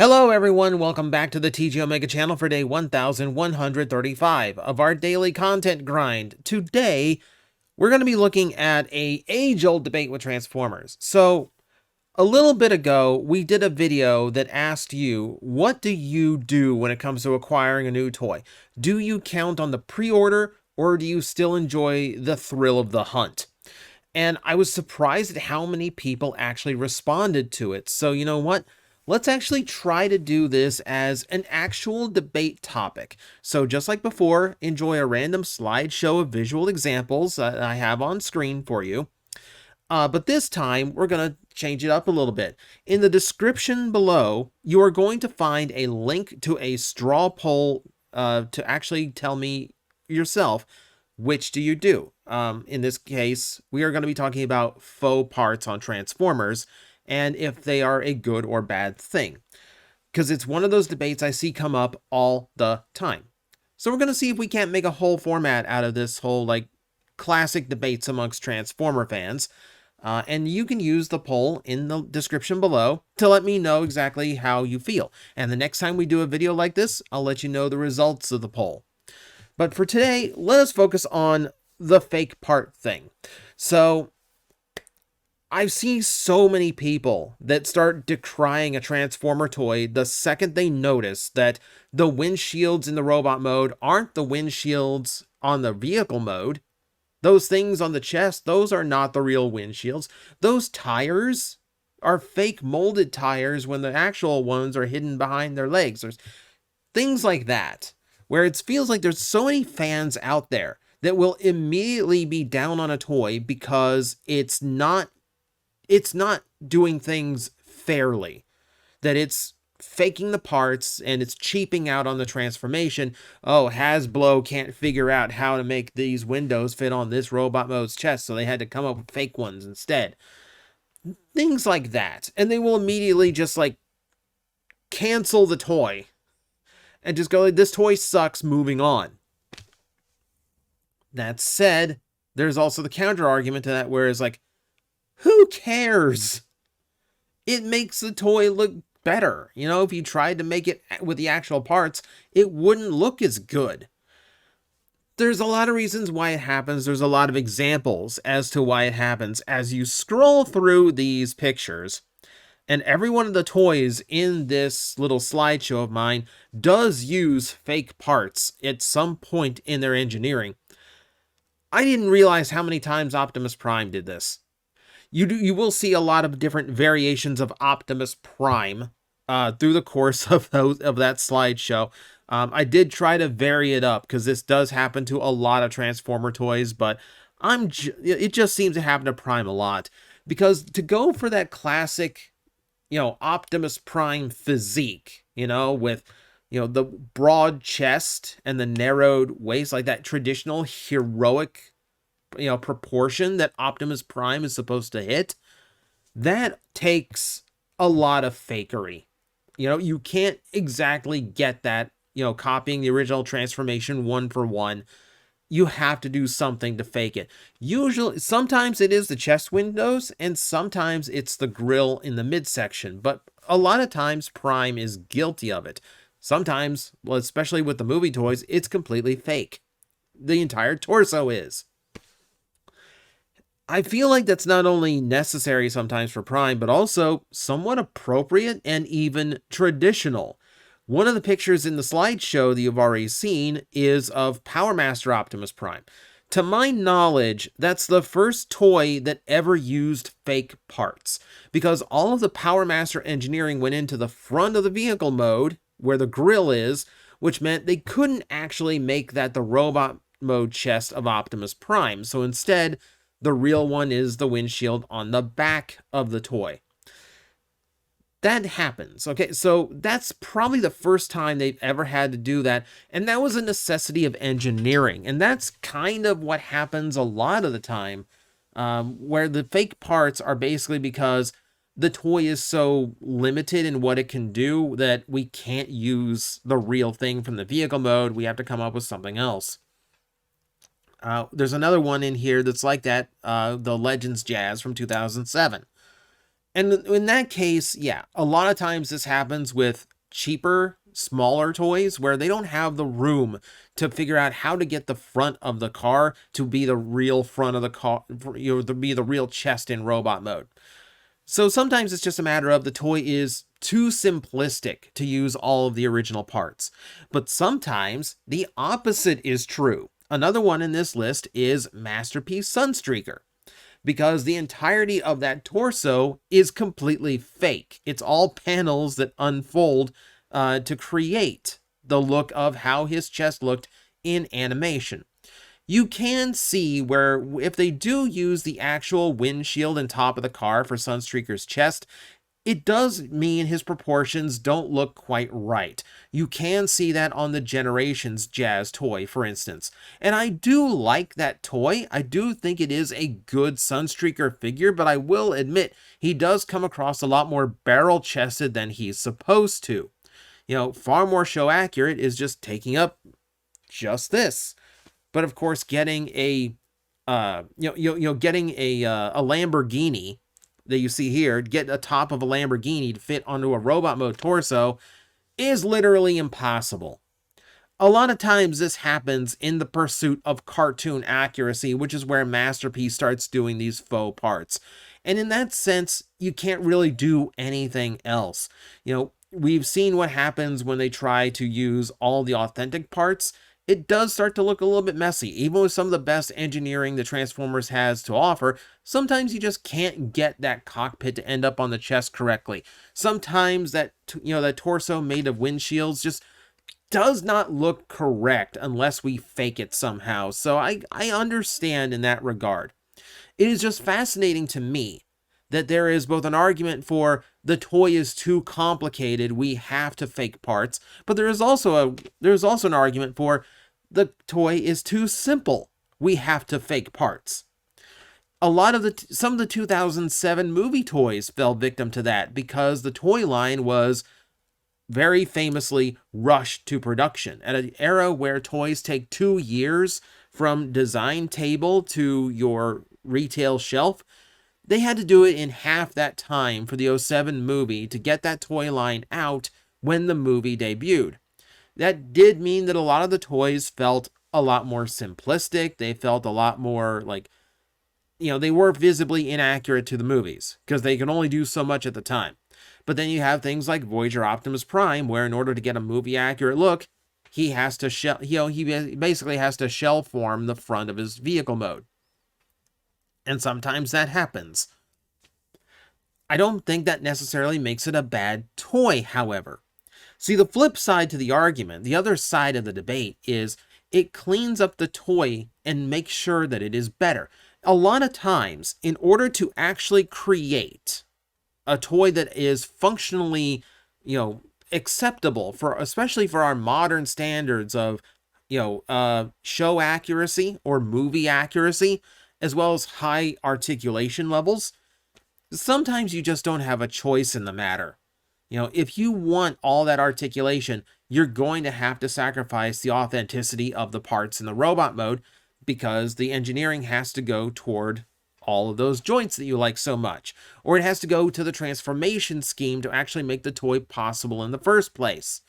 Hello everyone, welcome back to the TJOmega channel for day 1135 of our daily content grind. Today, we're going to be looking at a age-old debate with Transformers. So, a little bit ago, we did a video that asked you, what do you do when it comes to acquiring a new toy? Do you count on the pre-order, or do you still enjoy the thrill of the hunt? And I was surprised at how many people actually responded to it. So you know what? Let's actually try to do this as an actual debate topic. So just like before, enjoy a random slideshow of visual examples that I have on screen for you. But this time, we're going to change it up a little bit. In the description below, you are going to find a link to a straw poll to actually tell me yourself, which do you do? In this case, we are going to be talking about faux parts on Transformers, and if they are a good or bad thing. Because it's one of those debates I see come up all the time. So we're going to see if we can't make a whole format out of this whole, classic debates amongst Transformer fans. And you can use the poll in the description below to let me know exactly how you feel. And the next time we do a video like this, I'll let you know the results of the poll. But for today, let us focus on the fake part thing. So I've seen so many people that start decrying a Transformer toy the second they notice that the windshields in the robot mode aren't the windshields on the vehicle mode. Those things on the chest, those are not the real windshields. Those tires are fake molded tires when the actual ones are hidden behind their legs. There's things like that, where it feels like there's so many fans out there that will immediately be down on a toy because it's not doing things fairly, that it's faking the parts and it's cheaping out on the transformation. Oh, Hasbro can't figure out how to make these windows fit on this robot mode's chest, so they had to come up with fake ones instead. Things like that. And they will immediately just cancel the toy and just go, this toy sucks, moving on. That said, there's also the counter argument to that, where it's who cares? It makes the toy look better. You know, if you tried to make it with the actual parts, it wouldn't look as good. There's a lot of reasons why it happens. There's a lot of examples as to why it happens as you scroll through these pictures. And every one of the toys in this little slideshow of mine does use fake parts at some point in their engineering. I didn't realize how many times Optimus Prime did this. You will see a lot of different variations of Optimus Prime through the course of that slideshow. I did try to vary it up because this does happen to a lot of Transformer toys, but it just seems to happen to Prime a lot. Because to go for that classic, Optimus Prime physique, with, the broad chest and the narrowed waist, like that traditional heroic proportion that Optimus Prime is supposed to hit, that takes a lot of fakery. You can't exactly get that, copying the original transformation one for one. You have to do something to fake it. Sometimes it is the chest windows, and sometimes it's the grill in the midsection, but a lot of times Prime is guilty of it. Sometimes, well, especially with the movie toys, it's completely fake. The entire torso is. I feel like that's not only necessary sometimes for Prime, but also somewhat appropriate and even traditional. One of the pictures in the slideshow that you've already seen is of Power Master Optimus Prime. To my knowledge, that's the first toy that ever used fake parts, because all of the Power Master engineering went into the front of the vehicle mode, where the grill is, which meant they couldn't actually make that the robot mode chest of Optimus Prime. So instead, the real one is the windshield on the back of the toy. That happens. Okay, so that's probably the first time they've ever had to do that, and that was a necessity of engineering. And that's kind of what happens a lot of the time, where the fake parts are basically because the toy is so limited in what it can do that we can't use the real thing from the vehicle mode. We have to come up with something else. There's another one in here that's like that, the Legends Jazz from 2007. And in that case, yeah, a lot of times this happens with cheaper, smaller toys where they don't have the room to figure out how to get the front of the car to be the real front of the car, to be the real chest in robot mode. So sometimes it's just a matter of the toy is too simplistic to use all of the original parts. But sometimes the opposite is true. Another one in this list is Masterpiece Sunstreaker, because the entirety of that torso is completely fake. It's all panels that unfold to create the look of how his chest looked in animation. You can see where if they do use the actual windshield and top of the car for Sunstreaker's chest, it does mean his proportions don't look quite right. You can see that on the Generations Jazz toy, for instance. And I do like that toy. I do think it is a good Sunstreaker figure, but I will admit he does come across a lot more barrel-chested than he's supposed to. You know, far more show accurate is just taking up just this. But of course, getting a getting a Lamborghini that you see here, get a top of a Lamborghini to fit onto a robot mode torso is literally impossible. A lot of times this happens in the pursuit of cartoon accuracy, which is where Masterpiece starts doing these faux parts. And in that sense, you can't really do anything else. You know, we've seen what happens when they try to use all the authentic parts. It does start to look a little bit messy. Even with some of the best engineering the Transformers has to offer, sometimes you just can't get that cockpit to end up on the chest correctly. Sometimes that, that torso made of windshields just does not look correct unless we fake it somehow. So I understand in that regard. It is just fascinating to me that there is both an argument for the toy is too complicated, we have to fake parts, but there is also an argument for the toy is too simple, we have to fake parts. Some of the 2007 movie toys fell victim to that because the toy line was very famously rushed to production at an era where toys take 2 years from design table to your retail shelf. They had to do it in half that time for the '07 movie to get that toy line out when the movie debuted. That did mean that a lot of the toys felt a lot more simplistic. They felt a lot more like, they were visibly inaccurate to the movies because they could only do so much at the time. But then you have things like Voyager Optimus Prime, where in order to get a movie accurate look, he has to he basically has to shell form the front of his vehicle mode. And sometimes that happens. I don't think that necessarily makes it a bad toy, however. See, the flip side to the argument, the other side of the debate, is it cleans up the toy and makes sure that it is better. A lot of times, in order to actually create a toy that is functionally, acceptable for, especially for our modern standards of, show accuracy or movie accuracy, as well as high articulation levels, sometimes you just don't have a choice in the matter. If you want all that articulation, you're going to have to sacrifice the authenticity of the parts in the robot mode because the engineering has to go toward all of those joints that you like so much, or it has to go to the transformation scheme to actually make the toy possible in the first place.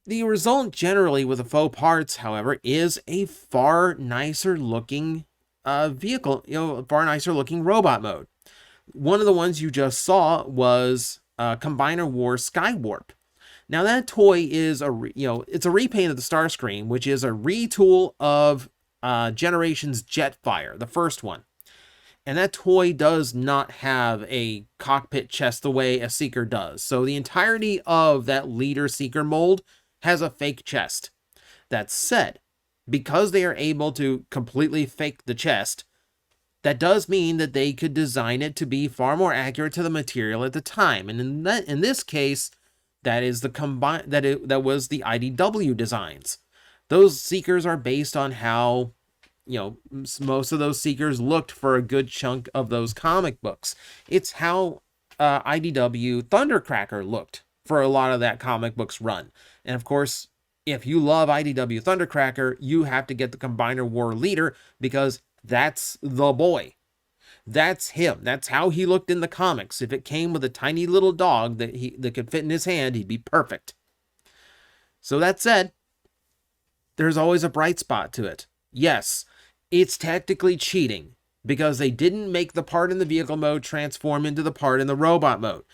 The result generally with the faux parts, however, is a far nicer looking vehicle, far nicer looking robot mode. One of the ones you just saw was Combiner War Skywarp. Now that toy is it's a repaint of the Starscream, which is a retool of Generations Jetfire, the first one. And that toy does not have a cockpit chest the way a Seeker does. So the entirety of that Leader Seeker mold has a fake chest. That said, because they are able to completely fake the chest, that does mean that they could design it to be far more accurate to the material at the time. And in this case, that is that was the IDW designs. Those Seekers are based on how, most of those Seekers looked for a good chunk of those comic books. It's how IDW Thundercracker looked for a lot of that comic books run. And of course, if you love IDW Thundercracker, you have to get the Combiner War Leader because that's the boy. That's him. That's how he looked in the comics. If it came with a tiny little dog that could fit in his hand, he'd be perfect. So that said, there's always a bright spot to it. Yes, it's technically cheating because they didn't make the part in the vehicle mode transform into the part in the robot mode.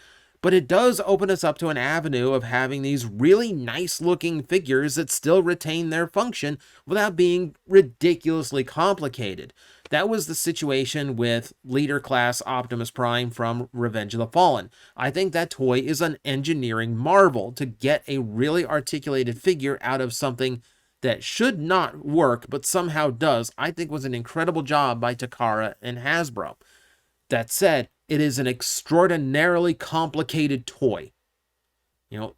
But it does open us up to an avenue of having these really nice looking figures that still retain their function without being ridiculously complicated. That was the situation with Leader Class Optimus Prime from Revenge of the Fallen. I think that toy is an engineering marvel to get a really articulated figure out of something that should not work but somehow does. I think was an incredible job by Takara and Hasbro. That said, it is an extraordinarily complicated toy.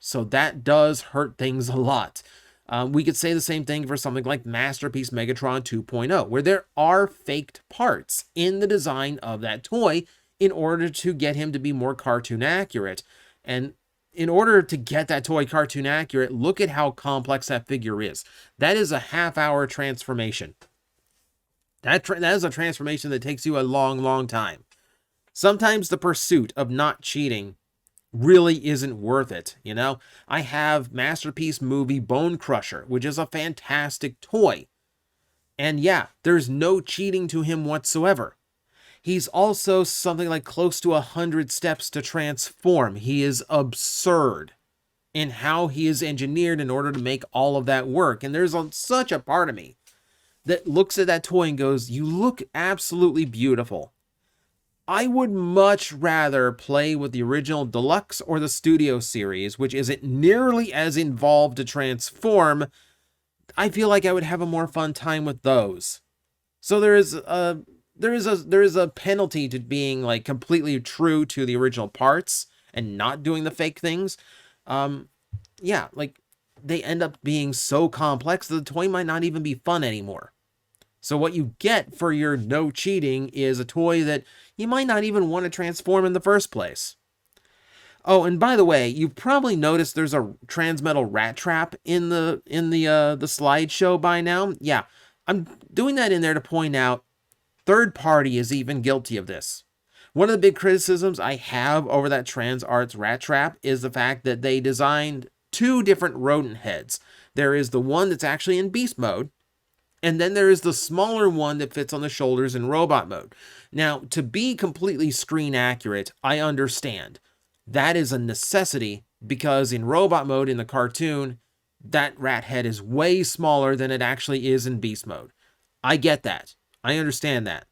So that does hurt things a lot. We could say the same thing for something like Masterpiece Megatron 2.0, where there are faked parts in the design of that toy in order to get him to be more cartoon accurate. And in order to get that toy cartoon accurate, look at how complex that figure is. That is a half-hour transformation. That is a transformation that takes you a long, long time. Sometimes the pursuit of not cheating really isn't worth it, I have Masterpiece Movie Bone Crusher, which is a fantastic toy. And yeah, there's no cheating to him whatsoever. He's also something like close to 100 steps to transform. He is absurd in how he is engineered in order to make all of that work. And there's such a part of me that looks at that toy and goes, you look absolutely beautiful. I would much rather play with the original Deluxe or the Studio series, which isn't nearly as involved to transform. I feel like I would have a more fun time with those. So there is a penalty to being like completely true to the original parts and not doing the fake things. Yeah, like they end up being so complex that the toy might not even be fun anymore. So what you get for your no cheating is a toy that you might not even want to transform in the first place. Oh, and by the way, you've probably noticed there's a Transmetal Rat Trap in the slideshow by now. Yeah, I'm doing that in there to point out third party is even guilty of this. One of the big criticisms I have over that Trans Arts Rat Trap is the fact that they designed two different rodent heads. There is the one that's actually in beast mode, and then there is the smaller one that fits on the shoulders in robot mode. Now, to be completely screen accurate, I understand. That is a necessity because in robot mode in the cartoon, that rat head is way smaller than it actually is in beast mode. I get that. I understand that.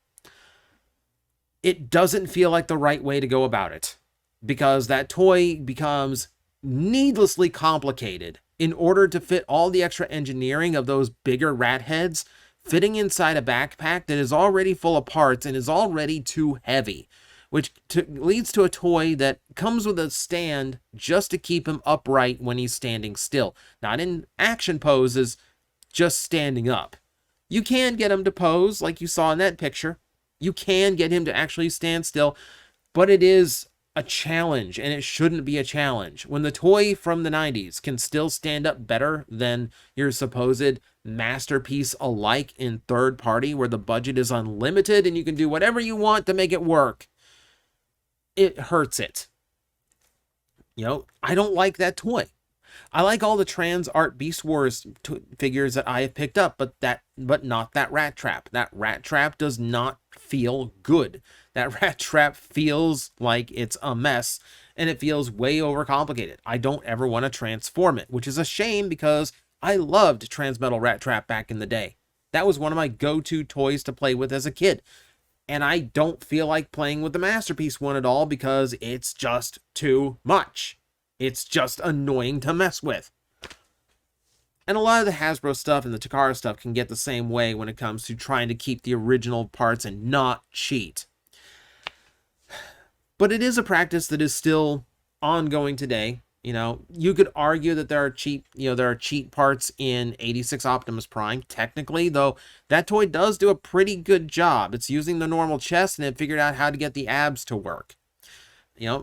It doesn't feel like the right way to go about it because that toy becomes needlessly complicated in order to fit all the extra engineering of those bigger rat heads fitting inside a backpack that is already full of parts and is already too heavy, which leads to a toy that comes with a stand just to keep him upright when he's standing still. Not in action poses, just standing up. You can get him to pose like you saw in that picture. You can get him to actually stand still, but it is a challenge, and it shouldn't be a challenge. When the toy from the 90s can still stand up better than your supposed masterpiece alike in third party, where the budget is unlimited and you can do whatever you want to make it work, it hurts it. I don't like that toy. I like all the Trans Art Beast Wars figures that I have picked up, but not that Rat Trap. That Rat Trap does not feel good. That Rat Trap feels like it's a mess, and it feels way overcomplicated. I don't ever want to transform it, which is a shame because I loved Transmetal Rat Trap back in the day. That was one of my go-to toys to play with as a kid. And I don't feel like playing with the Masterpiece one at all because it's just too much. It's just annoying to mess with. And a lot of the Hasbro stuff and the Takara stuff can get the same way when it comes to trying to keep the original parts and not cheat. But it is a practice that is still ongoing today. You could argue that there are cheat parts in 86 Optimus Prime, technically, though that toy does do a pretty good job. It's using the normal chest and it figured out how to get the abs to work.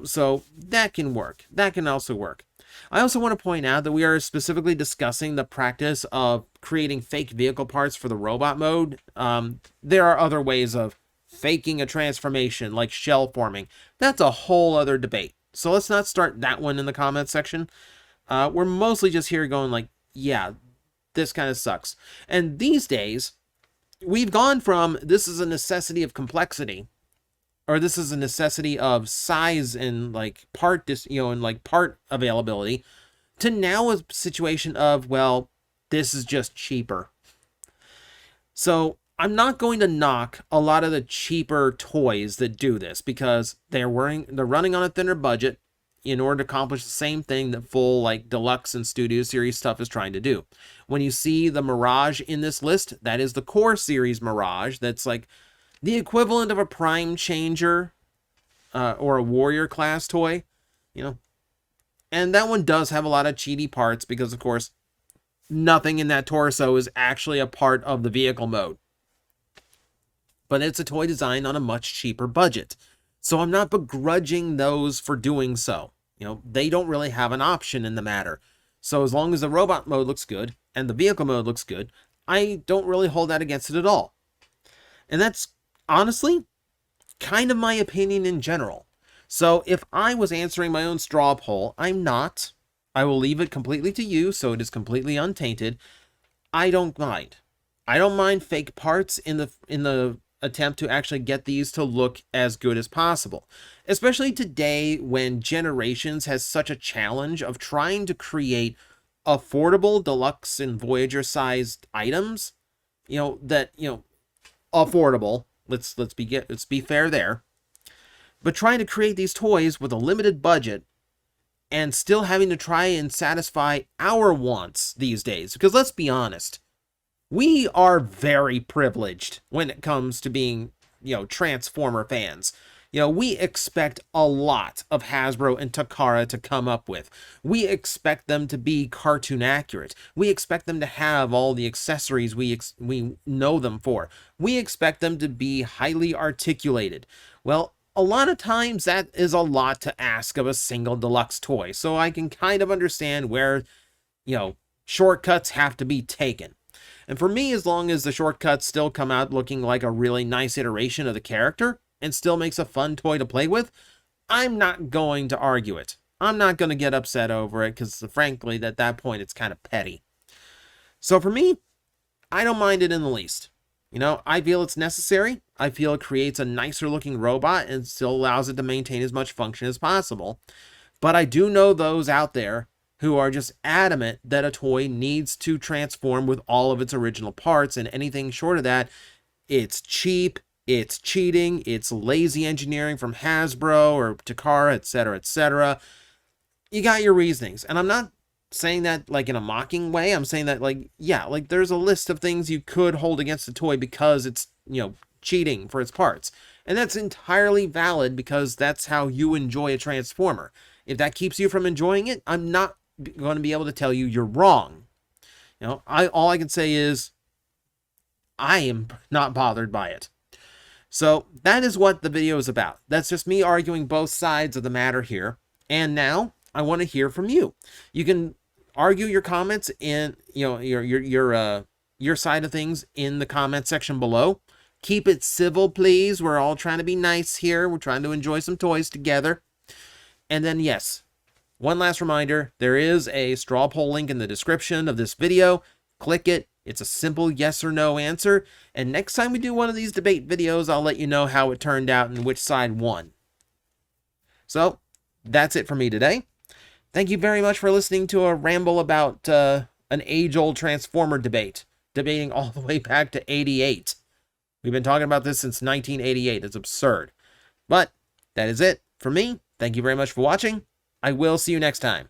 So that can work. That can also work. I also want to point out that we are specifically discussing the practice of creating fake vehicle parts for the robot mode. There are other ways of faking a transformation like shell forming, that's a whole other debate. So let's not start that one in the comments section. We're mostly just here going like, yeah, this kind of sucks. And these days, we've gone from this is a necessity of complexity, or this is a necessity of size and like part, and like part availability, to now a situation of, well, this is just cheaper. So I'm not going to knock a lot of the cheaper toys that do this, because they're running on a thinner budget in order to accomplish the same thing that full like deluxe and studio series stuff is trying to do. When you see the Mirage in this list, that is the core series Mirage. That's like the equivalent of a Prime Changer or a Warrior class toy, And that one does have a lot of cheaty parts because, of course, nothing in that torso is actually a part of the vehicle mode. But it's a toy designed on a much cheaper budget. So I'm not begrudging those for doing so. They don't really have an option in the matter. So as long as the robot mode looks good and the vehicle mode looks good, I don't really hold that against it at all. And that's honestly kind of my opinion in general. So if I was answering my own straw poll, I'm not. I will leave it completely to you, so it is completely untainted. I don't mind. I don't mind fake parts in the attempt to actually get these to look as good as possible. Especially today when Generations has such a challenge of trying to create affordable deluxe and Voyager sized items, affordable. Let's be fair there. But trying to create these toys with a limited budget and still having to try and satisfy our wants these days, because let's be honest, we are very privileged when it comes to being, Transformer fans. We expect a lot of Hasbro and Takara to come up with. We expect them to be cartoon accurate. We expect them to have all the accessories we know them for. We expect them to be highly articulated. Well, a lot of times that is a lot to ask of a single deluxe toy. So I can kind of understand where, shortcuts have to be taken. And for me, as long as the shortcuts still come out looking like a really nice iteration of the character and still makes a fun toy to play with, I'm not going to argue it. I'm not going to get upset over it because, frankly, at that point, it's kind of petty. So for me, I don't mind it in the least. I feel it's necessary. I feel it creates a nicer looking robot and still allows it to maintain as much function as possible. But I do know those out there who are just adamant that a toy needs to transform with all of its original parts, and anything short of that, it's cheap, it's cheating, it's lazy engineering from Hasbro or Takara, etc., etc. You got your reasonings, and I'm not saying that like in a mocking way. I'm saying that there's a list of things you could hold against the toy because it's, cheating for its parts. And that's entirely valid because that's how you enjoy a Transformer. If that keeps you from enjoying it, I'm not going to be able to tell you you're wrong. All I can say is I am not bothered by it. So that is what the video is about. That's just me arguing both sides of the matter here. And now I want to hear from you. You can argue your comments in, your side of things in the comment section below. Keep it civil, please. We're all trying to be nice here. We're trying to enjoy some toys together. And then, yes, one last reminder, there is a straw poll link in the description of this video. Click it. It's a simple yes or no answer. And next time we do one of these debate videos, I'll let you know how it turned out and which side won. So, that's it for me today. Thank you very much for listening to a ramble about an age-old Transformer debate, debating all the way back to '88. We've been talking about this since 1988. It's absurd. But that is it for me. Thank you very much for watching. I will see you next time.